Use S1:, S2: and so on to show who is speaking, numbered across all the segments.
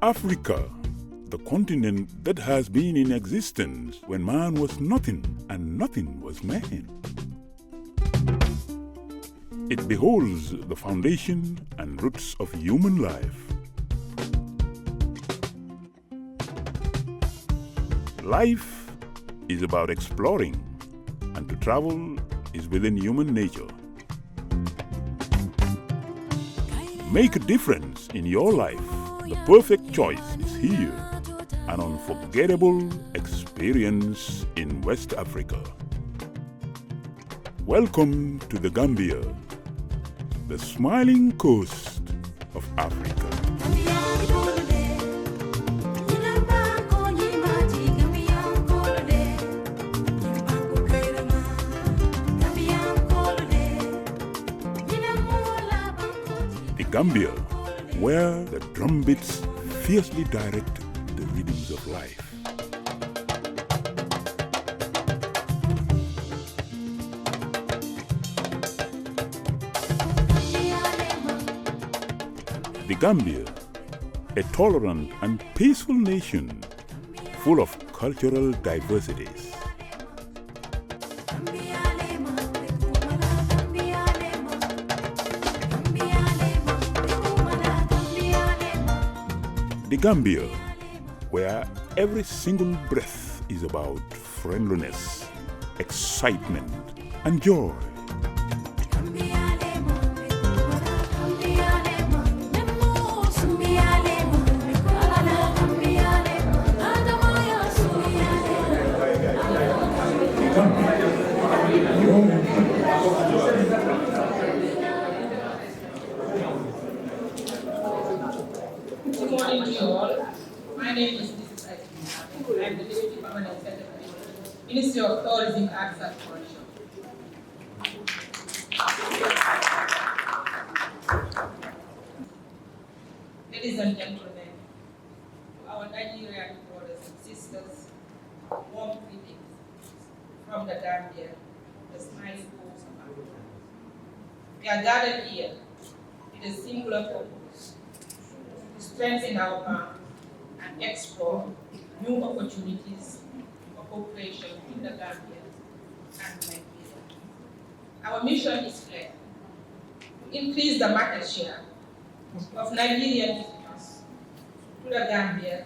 S1: Africa, the continent that has been in existence when man was nothing and nothing was man. It beholds the foundation and roots of human life. Life is about exploring, and to travel is within human nature. Make a difference in your life. The perfect choice is here. An unforgettable experience in West Africa. Welcome to the Gambia, the smiling coast of Africa. The Gambia, where the drumbeats fiercely direct the rhythms of life. The Gambia, a tolerant and peaceful nation full of cultural diversities. The Gambia, where every single breath is about friendliness, excitement, and joy.
S2: Good morning to you all. My name is Mrs. I am the Deputy Permanent Secretary, Ministry of Tourism, Arts and Culture. Ladies and gentlemen, to our Nigerian brothers and sisters, warm greetings from the Gambia, the smiling coast of Africa. We are gathered here with a singular purpose: to strengthen our bond and explore new opportunities for cooperation in the Gambia and Nigeria. Our mission is clear: to increase the market share of Nigerian visitors to the Gambia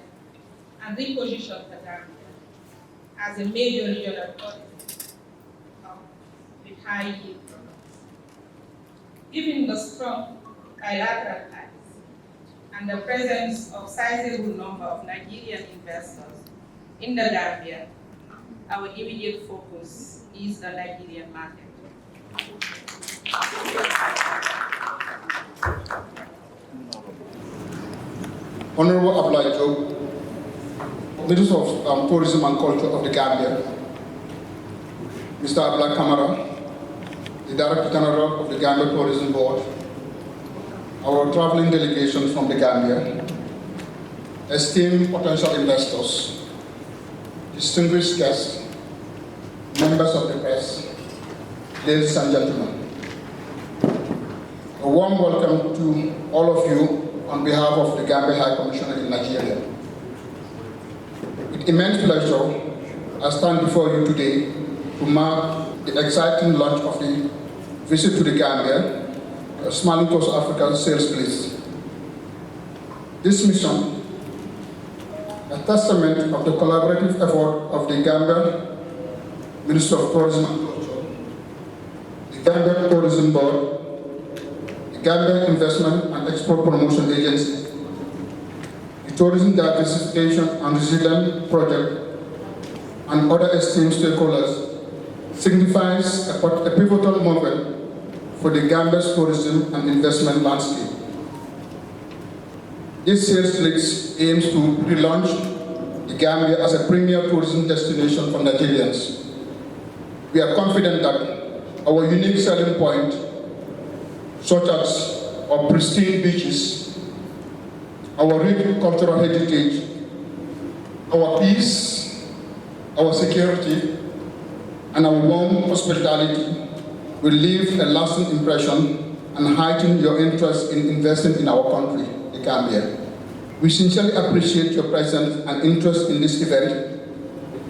S2: and reposition the Gambia as a major regional tourism with high yield products. Given the strong bilateral ties and the presence of sizable number of Nigerian investors in the Gambia, our immediate focus is the Nigerian market.
S3: Honourable Abdullah Minister of Tourism and Culture of the Gambia, Mr. Abdullah Kamara, the Director General of the Gambia Tourism Board, our traveling delegations from the Gambia, esteemed potential investors, distinguished guests, members of the press, ladies and gentlemen. A warm welcome to all of you on behalf of the Gambia High Commissioner in Nigeria. With immense pleasure, I stand before you today to mark the exciting launch of the visit to the Gambia, Smiling Coast Africa Sales Blitz. This mission, a testament of the collaborative effort of the Gambia Minister of Tourism and Culture, the Gambia Tourism Board, the Gambia Investment and Export Promotion Agency, the Tourism Diversification and Resilience Project, and other esteemed stakeholders, signifies a pivotal moment for the Gambia's tourism and investment landscape. This sales blitz aims to relaunch the Gambia as a premier tourism destination for Nigerians. We are confident that our unique selling point, such as our pristine beaches, our rich cultural heritage, our peace, our security, and our warm hospitality will leave a lasting impression and heighten your interest in investing in our country, the Gambia. We sincerely appreciate your presence and interest in this event.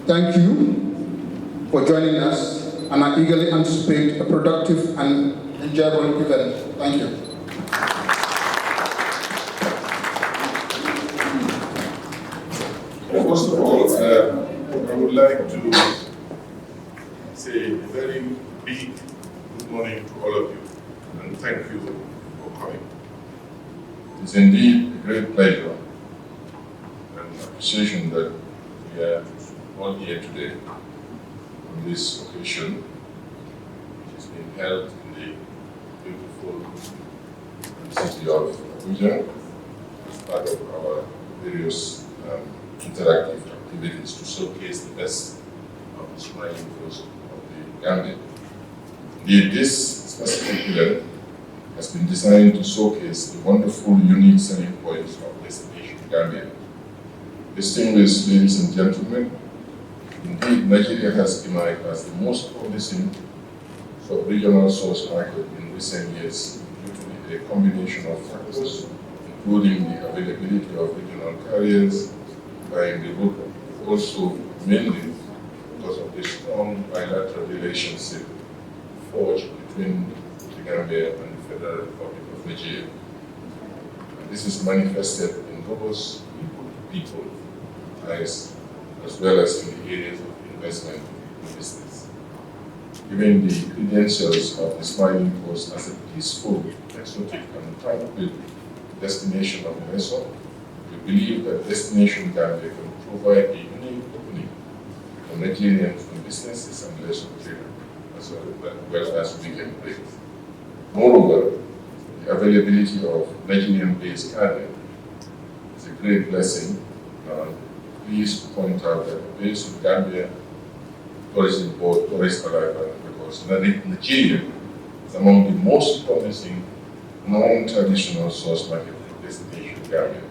S3: Thank you for joining us, and I eagerly anticipate a productive and enjoyable event. Thank you.
S4: First of all, I would like to say a very big good morning to all of you, and thank you for coming. It's indeed a great pleasure and appreciation that we are all here today on this occasion, which is being held in the beautiful city of Abuja as part of our various interactive activities to showcase the best of the smiling coast of the Gambia. Indeed, this specific event has been designed to showcase the wonderful, unique selling points of Destination Gambia. Distinguished ladies and gentlemen, indeed, Nigeria has emerged as the most promising sub-regional source market in recent years due to a combination of factors, including the availability of regional carriers buying the route, also mainly because of the strong bilateral relationship forged between the Gambia and the Federal Republic of Nigeria. And this is manifested in robust people ties as well as in the areas of investment and business. Given the credentials of the Smiling Coast as a peaceful, exotic, and tranquil destination of leisure, we believe that Destination Gambia can provide a unique opening for Nigerians and businesses and leisure traders, as well as weekend breaks. Moreover, the availability of Nigerian-based carrier is a great blessing. Please point out that the base of Gambia Tourism Board tourist arrival because Nigeria is among the most promising non-traditional source market destination Gambia.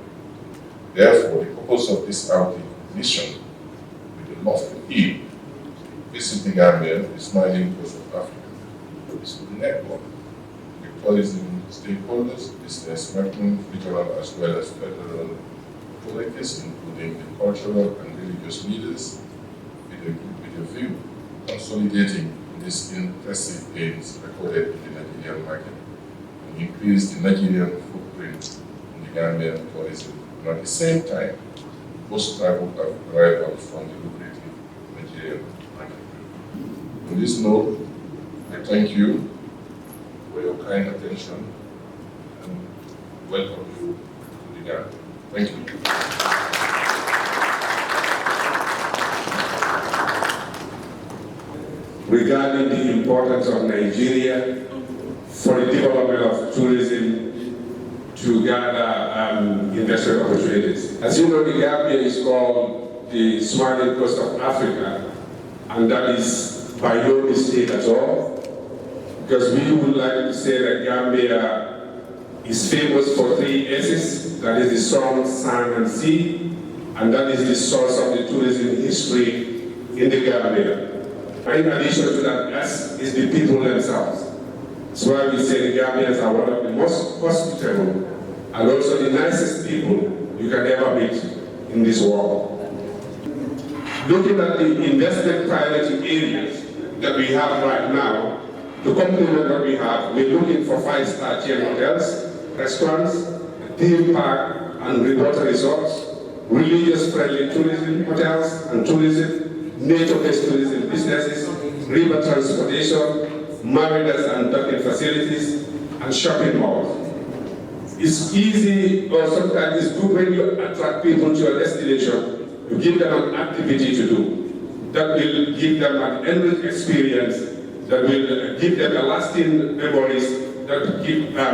S4: Therefore, the purpose of this outing mission with the lofty aim to visit the Gambia, the smiling coast of Africa, is to network with tourism stakeholders, businessmen, regional as well as federal authorities, including the cultural and religious leaders, with a view consolidating these impressive gains recorded in the Nigerian market and increase the Nigerian footprint in the Gambian tourism. And at the same time, post travel arrivals from the lucrative Nigerian market. On this note, I thank you for your kind attention and welcome you to the Gambia. Thank you.
S5: Regarding the importance of Nigeria for the development of tourism to gather investment opportunities. As you know, the Gambia is called the smiling coast of Africa, and that is by no mistake at all, because we would like to say that Gambia is famous for 3 S's, that is the sun, sand, and sea, and that is the source of the tourism history in the Gambia. And in addition to that, S is the people themselves. That's why we say the Gambians are one of the most hospitable and also the nicest people you can ever meet in this world. Looking at the investment priority areas that we have right now, to complement what we have, we're looking for 5-star chain hotels, restaurants, theme park and water resorts, religious-friendly tourism hotels and tourism, nature-based tourism businesses, river transportation, marinas and docking facilities, and shopping malls. It's easy, or sometimes it's good when you attract people to your destination, you give them an activity to do that will give them an enriched experience, that will give them a lasting memories, that will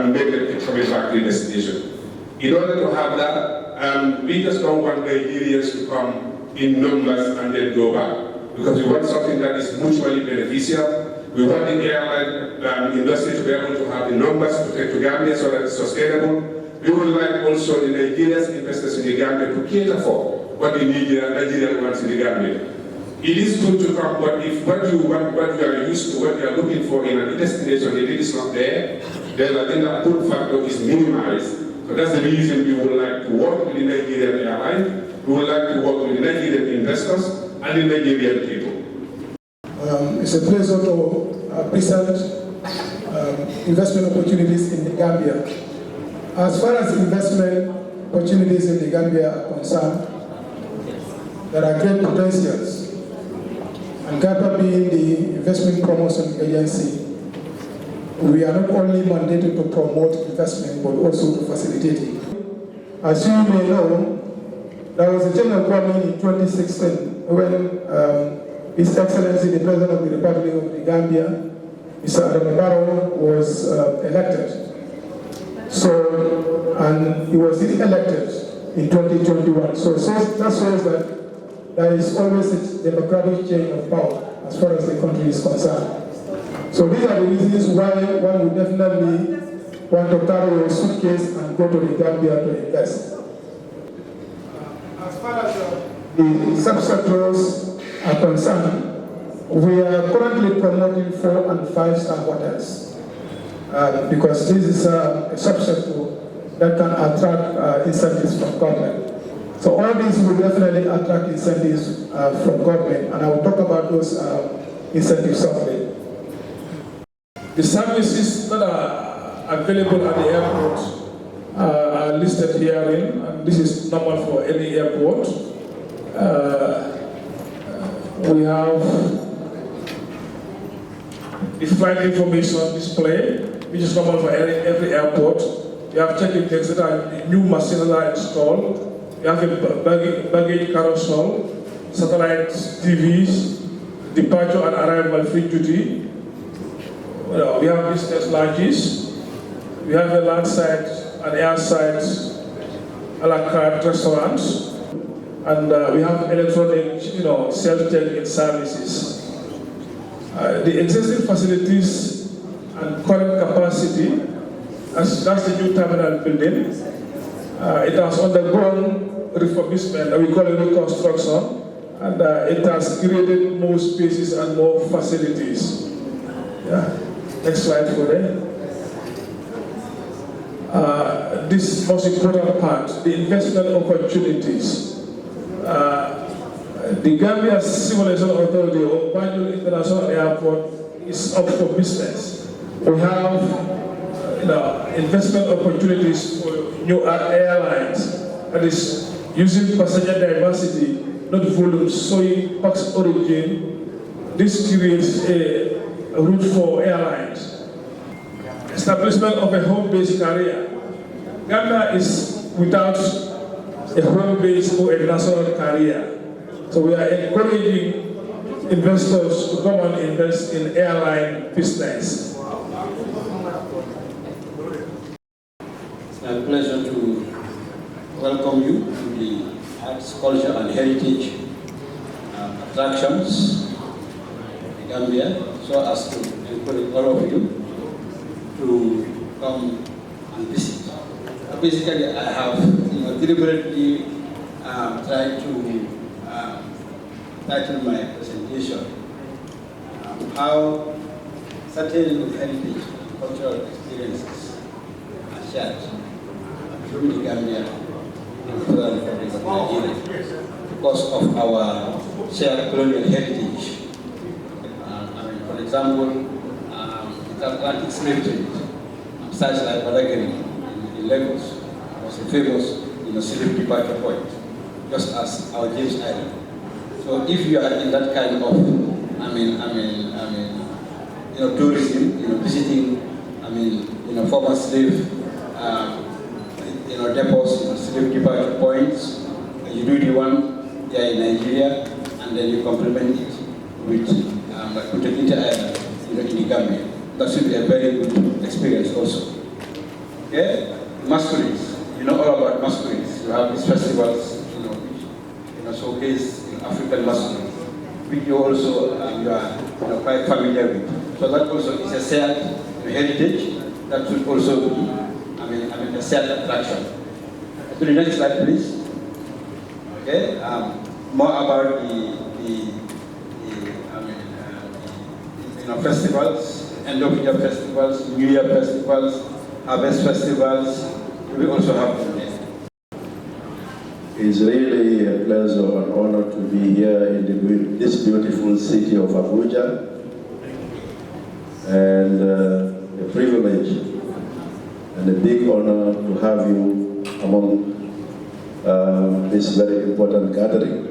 S5: make them keep coming back to the destination. In order to have that, we just don't want Nigerians to come in numbers and then go back, because we want something that is mutually beneficial. We want the airline industry to be able to have the numbers to take to Gambia so that it's sustainable. We would like also the Nigerian investors in the Gambia to cater for what the Nigeria wants in the Gambia. It is good to come, but if what you are used to, what you are looking for in a destination, if it is not there, then I think that good factor is minimized, So that's the reason we would like to work with the Nigerian airline. We would like to work with the Nigerian investors and the Nigerian people.
S6: It's a pleasure to present investment opportunities in the Gambia. As far as investment opportunities in the Gambia are concerned, there are great potentials. And GAPA being the investment promotion agency, we are not only mandated to promote investment but also to facilitate it. As you may know, there was a general government in 2016 when His Excellency the President of the Republic of the Gambia, Mr. Honourable, was elected. So, and he was elected in 2021. So that shows that there is always a democratic chain of power as far as the country is concerned. So these are the reasons why one would definitely want to carry your suitcase and go to the Gambia to invest. As far as the subsectors are concerned, we are currently promoting 4- and 5-star hotels because this is a subsector that can attract incentives from government. So all these will definitely attract incentives from government, and I will talk about those incentives shortly. The services that are available at the airport are listed herein, and this is normal for any airport. We have the flight information display, which is normal for every airport. You have check-in desks that are new machines that are installed. You have a baggage carousel, satellite TVs, departure and arrival free duty. We have business lounges. We have a landside and airside a la carte restaurants. And we have electronic, self-check-in services. The existing facilities and current capacity, that's the new terminal building. It has undergone refurbishment, we call it reconstruction, and it has created more spaces and more facilities. Yeah. Next slide for them. This most important part, the investment opportunities. The Gambia Civilization Authority or Banjul International Airport is up for business. We have investment opportunities for new airlines, that is using passenger diversity, not volume, showing pax origin. This creates a route for airlines. Establishment of a home-based carrier. Gambia is without a home-based or a national carrier. So we are encouraging investors to come and invest in airline business.
S7: It's my pleasure to welcome you to the Arts, Culture and Heritage attractions in Gambia, so as to encourage all of you to come and visit. Basically, I have deliberately tried to title my presentation how certain heritage and cultural experiences are shared between the Gambia and the Federal Republic of Nigeria because of our shared colonial heritage. For example, the Atlantic slave trade, such like Badagry in Lagos was a famous slave departure point, just as our James Island. So if you are in that kind of, tourism, visiting, former slave, depots, slave departure points, you do the one there in Nigeria, and then you complement it with Kutakita Island, in the Gambia. That should be a very good experience also. Okay, masquerades. You know all about masquerades. You have these festivals, which showcase African masquerades, which you also you are quite familiar with. So that also is a shared heritage that should also be, a shared attraction. To the next slide, please. Okay, more about the festivals, end of year festivals, New Year festivals, harvest festivals, We also have
S8: It's really a pleasure and honor to be here in this beautiful city of Abuja, and a privilege and a big honor to have you among this very important gathering.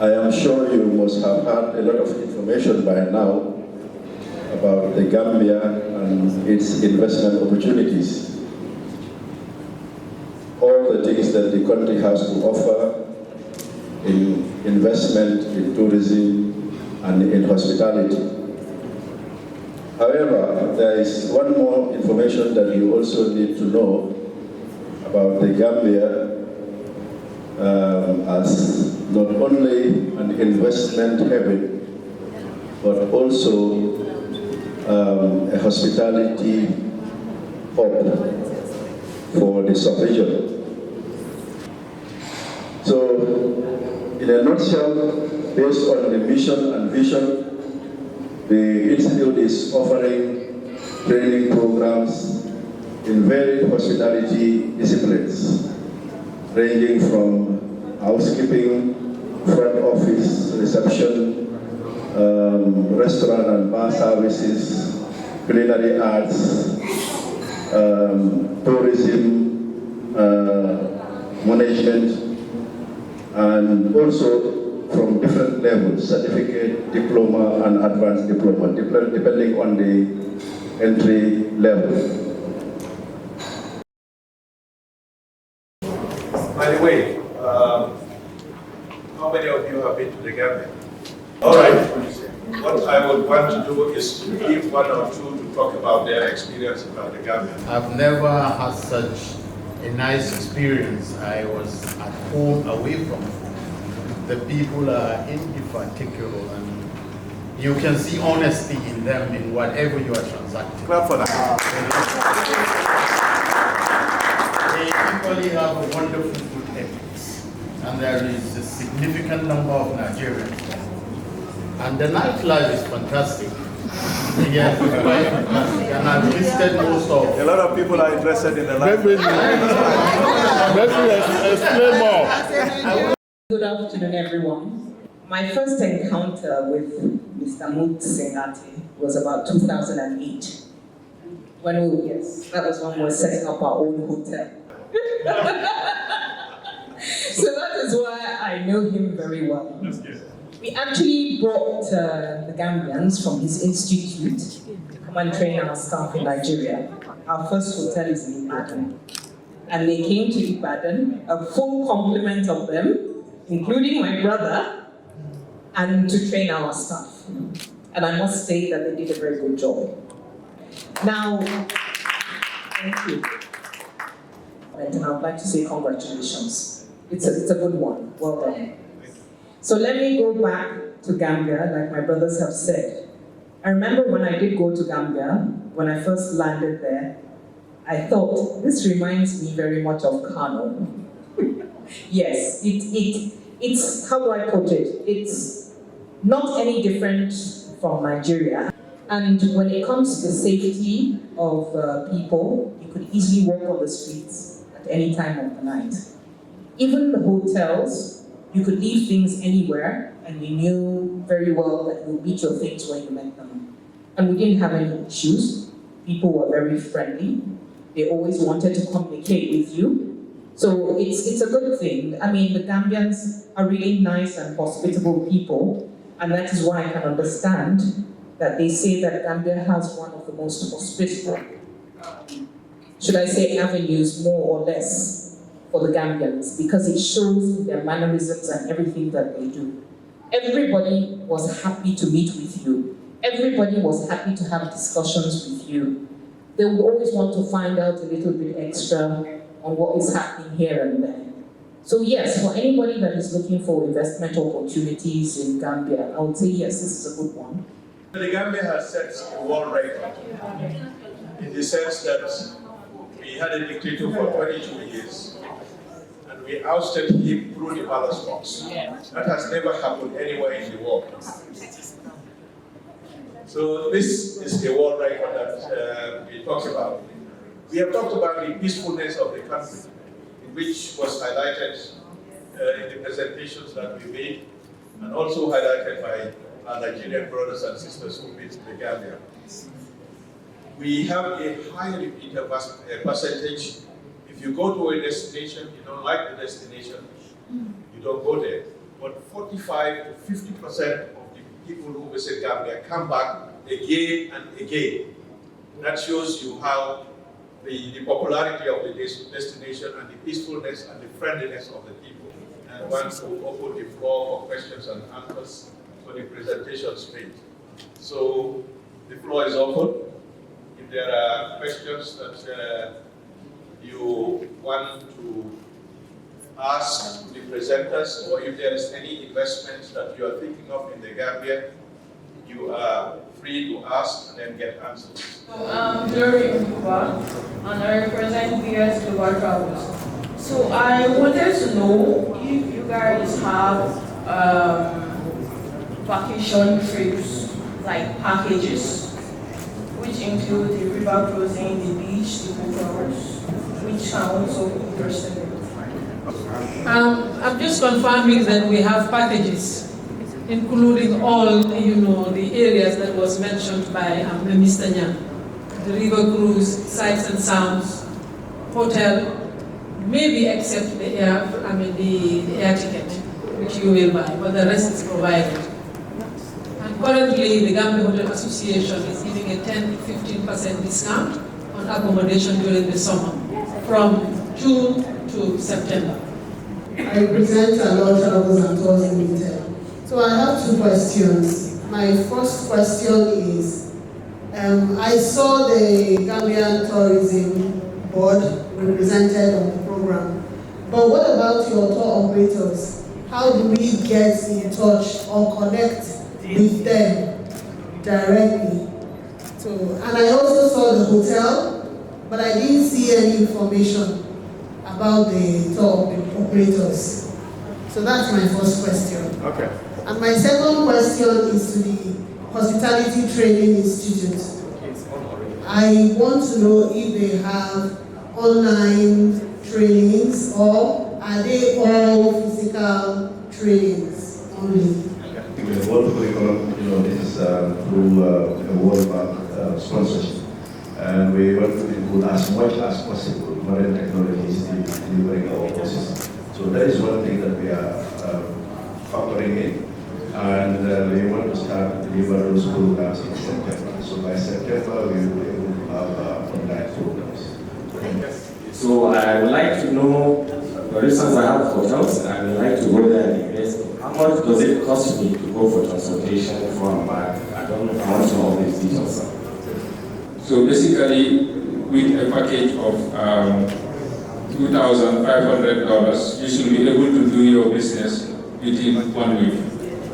S8: I am sure you must have had a lot of information by now about the Gambia and its investment opportunities. All the things that the country has to offer in investment, in tourism, and in hospitality. However, there is one more information that you also need to know about the Gambia as not only an investment haven, but also a hospitality hub for the sub-region. So, in a nutshell, based on the mission and vision, the Institute is offering training programs in varied hospitality disciplines, ranging from housekeeping, front office, reception, restaurant and bar services, culinary arts, tourism, management, and also from different levels, certificate, diploma, and advanced diploma, depending on the entry level.
S9: By the way, how many of you have been to the Gambia? All right. What I would want to do is to give one or two to talk about their experience about the Gambia.
S10: I've never had such a nice experience. I was at home, away from home. The people are indefatigable, and you can see honesty in them in whatever you are transacting.
S9: Clap for that.
S10: They equally have a wonderful food ethics, and there is a significant number of Nigerians there. And the nightlife is fantastic. Yes, it's quite fantastic. And I've listed most of.
S9: A lot of people are interested in the life.
S1: Explain more.
S2: Good afternoon, everyone. My first encounter with Mr. Mut Sengati was about 2008. That was when we were setting up our own hotel. So that is why I know him very well. We actually brought the Gambians from his institute to come and train our staff in Nigeria. Our first hotel is in Ibadan. And they came to Ibadan, a full complement of them, including my brother, and to train our staff. And I must say that they did a very good job. Now, thank you. And I would like to say congratulations. It's a good one. Well done. So let me go back to Gambia, like my brothers have said. I remember when I did go to Gambia, when I first landed there, I thought, this reminds me very much of Kano. Yes, it's, how do I put it? It's not any different from Nigeria. And when it comes to the safety of people, you could easily walk on the streets at any time of the night. Even the hotels, you could leave things anywhere, and you knew very well that you'll meet your things when you met them. And we didn't have any issues. People were very friendly. They always wanted to communicate with you. So it's a good thing. I mean, the Gambians are really nice and hospitable people, and that is why I can understand that they say that Gambia has one of the most hospitable, should I say, avenues, more or less, for the Gambians, because it shows their mannerisms and everything that they do. Everybody was happy to meet with you. Everybody was happy to have discussions with you. They would always want to find out a little bit extra on what is happening here and there. So yes, for anybody that is looking for investment opportunities in Gambia, I would say yes, this is a good one.
S9: The Gambia has set a world record in the sense that we had a dictator for 22 years and we ousted him through the ballot box. That has never happened anywhere in the world. So this is the world record that we talk about. We have talked about the peacefulness of the country, which was highlighted in the presentations that we made, and also highlighted by our Nigerian brothers and sisters who visit the Gambia. We have a high repeater percentage. If you go to a destination, you don't like the destination, you don't go there. But 45 to 50% of the people who visit Gambia come back again and again. That shows you how the popularity of the destination and the peacefulness and the friendliness of the people. And one will open the floor for questions and answers for the presentations made. So the floor is open. If there are questions that you want to ask the presenters, or if there is any investments that you are thinking of in the Gambia, you are free to ask and then get answers.
S2: So I'm Glory Nkuba, and I represent BS Global Travels. So I wanted to know if you guys have vacation trips, like packages, which include the river cruising, the beach, the hotels, which can also be interested in.
S11: I'm just confirming that we have packages, including all, the areas that was mentioned by Mr. Nyan. The river cruise, sights and sounds, hotel, maybe except the air ticket, which you will buy, but the rest is provided. And currently, the Gambia Hotel Association is giving a 10-15% discount on accommodation during the summer, from June to September.
S12: I represent Honourable Travels and Tourism Limited. So I have two questions. My first question is, I saw the Gambian Tourism Board represented on the program, but what about your tour operators? How do we get in touch or connect with them directly? So, and I also saw the hotel, but I didn't see any information about the tour operators. So that's my first question.
S9: Okay.
S12: And my second question is to the Hospitality Training Institute. I want to know if they have online trainings or are they all physical trainings only?
S8: The World Curriculum, this is through a World Bank sponsorship. And we want to include as much as possible modern technologies in delivering our courses. So that is one thing that we are factoring in. And we want to start deliver those programs in September. So by September, we will be able to have online programs.
S13: So I would like to know, for instance, I have hotels, and I would like to go there and invest. How much does it cost me to go for transportation from back? I don't know how much all these details are.
S5: So basically, with a package of $2,500, you should be able to do your business within 1 week.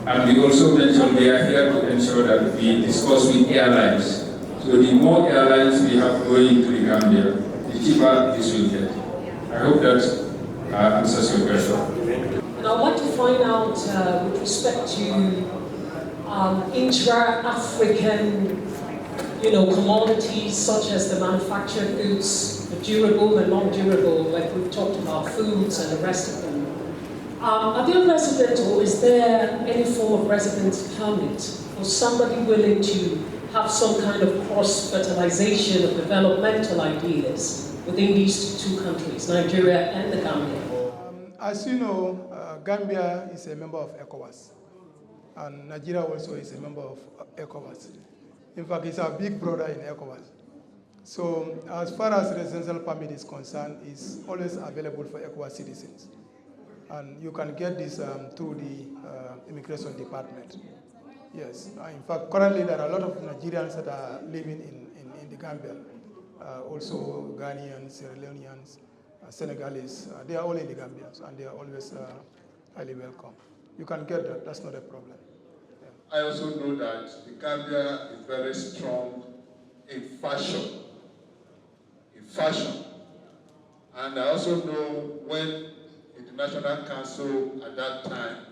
S5: And we also mentioned we are here to ensure that we discuss with airlines. So the more airlines we have going to the Gambia, the cheaper this will get. I hope that answers your question.
S11: And I'd like to find out with respect to intra-African commodities such as the manufactured goods, the durable and non-durable, like we've talked about, foods and the rest of them. Are they resident, or is there any form of residence permit for somebody willing to have some kind of cross-fertilization of developmental ideas within these two countries, Nigeria and the Gambia?
S6: As you know, Gambia is a member of ECOWAS, and Nigeria also is a member of ECOWAS. In fact, it's our big brother in ECOWAS. So as far as residential permit is concerned, it's always available for ECOWAS citizens. And you can get this through the immigration department. Yes, in fact, currently there are a lot of Nigerians that are living in the Gambia. Also Ghanaians, Sierra Leoneans, Senegalese, they are all in the Gambia, and they are always highly welcome. You can get that, that's not a problem.
S4: I also know that the Gambia is very strong in fashion. And I also know when International Council at that time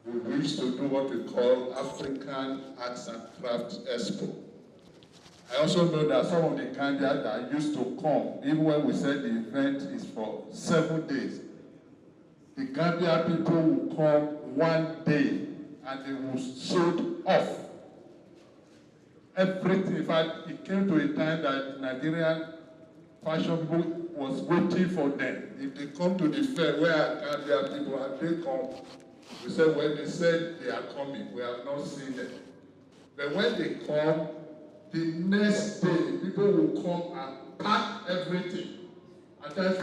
S4: we used to do what we call African Arts and Crafts Expo.
S3: I also know that some of the Gambians that used to come, even when we said the event is for 7 days, the Gambian people will come 1 day and they will shoot off everything. In fact, it came to a time that Nigerian fashion people was waiting for them. If they come to the fair where Gambian people and they come, we said when they said they are coming, we have not seen them. But when they come, the next day, people will come and pack everything. At times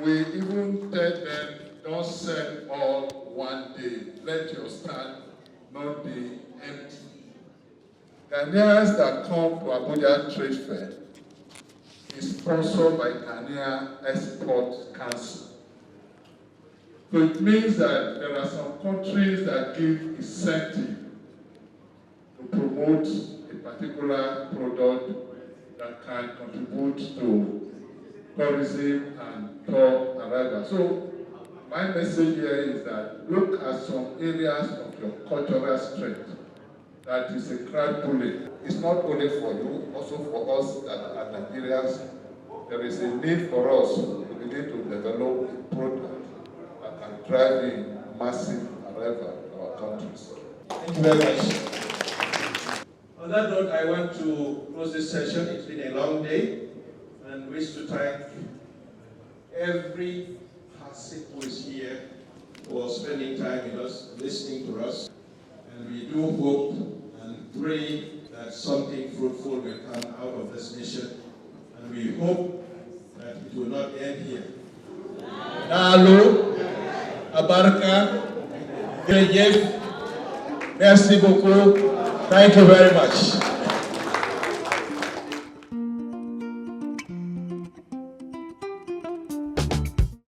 S3: we even tell them, don't sell all 1 day. Let your stand not be empty. Ghanaians that come to Abuja Trade Fair is sponsored by Ghanaian Export Council. So it means that there are some countries that give incentive to promote a particular product that can contribute to tourism and tour arrival. So my message here is that look at some areas of your cultural strength that is a crowd pulling. It's not only for you, also for us that are Nigerians. There is a need for us to begin to develop a product that can drive in massive arrival to our countries.
S9: Thank you very much. On that note, I want to close this session. It's been a long day, and wish to thank every person who is here for spending time with us, listening to us. And we do hope and pray that something fruitful will come out of this mission. And we hope that it will not end here. Nalo, Abarka, Merci beaucoup. Thank you very much.